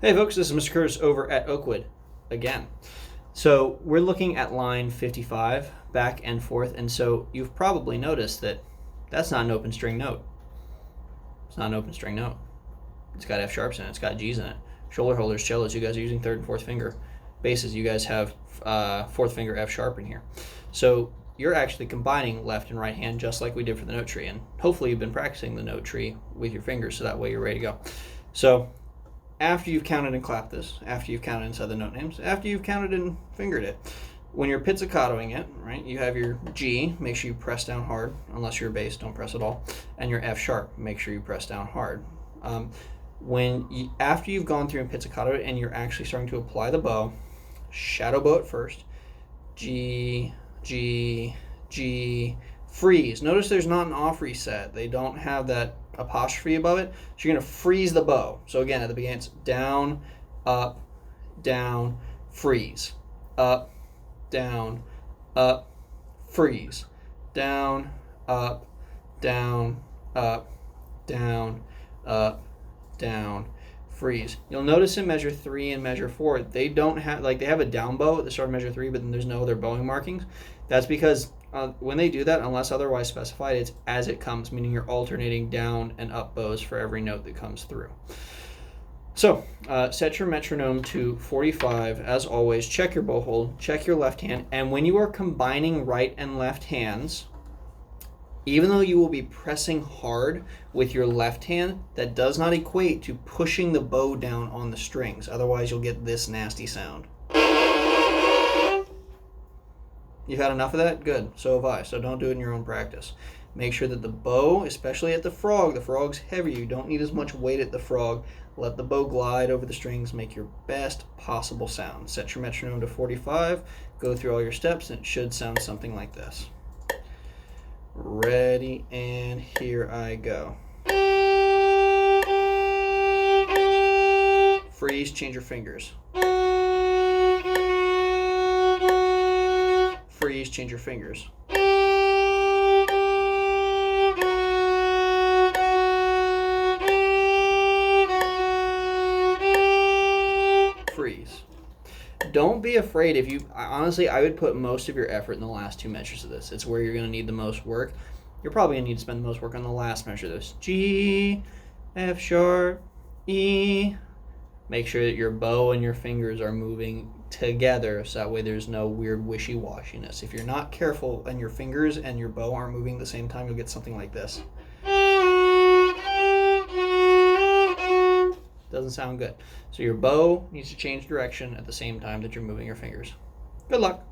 Hey folks, this is Mr. Curtis over at Oakwood again. So we're looking at line 55 back and forth, and so you've probably noticed that that's not an open string note. It's not an open string note. It's got F sharps in it, it's got G's in it. Shoulder holders, cellos, you guys are using third and fourth finger. Basses, you guys have fourth finger F sharp in here. So you're actually combining left and right hand just like we did for the note tree, and hopefully you've been practicing the note tree with your fingers so that way you're ready to go. So after you've counted and clapped this, after you've counted inside the note names, after you've counted and fingered it, when you're pizzicatoing it, right, you have your G, make sure you press down hard, unless you're a bass, don't press at all, and your F sharp, make sure you press down hard. After you've gone through and pizzicato it and you're actually starting to apply the bow, shadow bow it first, G, G, G, freeze. Notice there's not an off reset. They don't have that apostrophe above it, so you're going to freeze the bow. So again, at the beginning, it's down, freeze, up, down, freeze, down, down, down, freeze. You'll notice in measure 3 and measure 4, they don't have, like, they have a down bow at the start of measure 3, but then there's no other bowing markings. That's because when they do that, unless otherwise specified, it's as it comes, meaning you're alternating down and up bows for every note that comes through. So set your metronome to 45. As always, check your bow hold, check your left hand, and when you are combining right and left hands, even though you will be pressing hard with your left hand, that does not equate to pushing the bow down on the strings. Otherwise, you'll get this nasty sound. You've had enough of that? Good. So have I. So don't do it in your own practice. Make sure that the bow, especially at the frog's heavy. You don't need as much weight at the frog. Let the bow glide over the strings. Make your best possible sound. Set your metronome to 45. Go through all your steps, and it should sound something like this. Ready, and here I go. Freeze, change your fingers. Freeze, change your fingers. Freeze. Don't be afraid. Honestly, I would put most of your effort in the last 2 measures of this. It's where you're going to need the most work. You're probably going to need to spend the most work on the last measure of this. G, F sharp, E. Make sure that your bow and your fingers are moving together so that way there's no weird wishy-washiness. If you're not careful and your fingers and your bow aren't moving at the same time, you'll get something like this. Doesn't sound good. So your bow needs to change direction at the same time that you're moving your fingers. Good luck.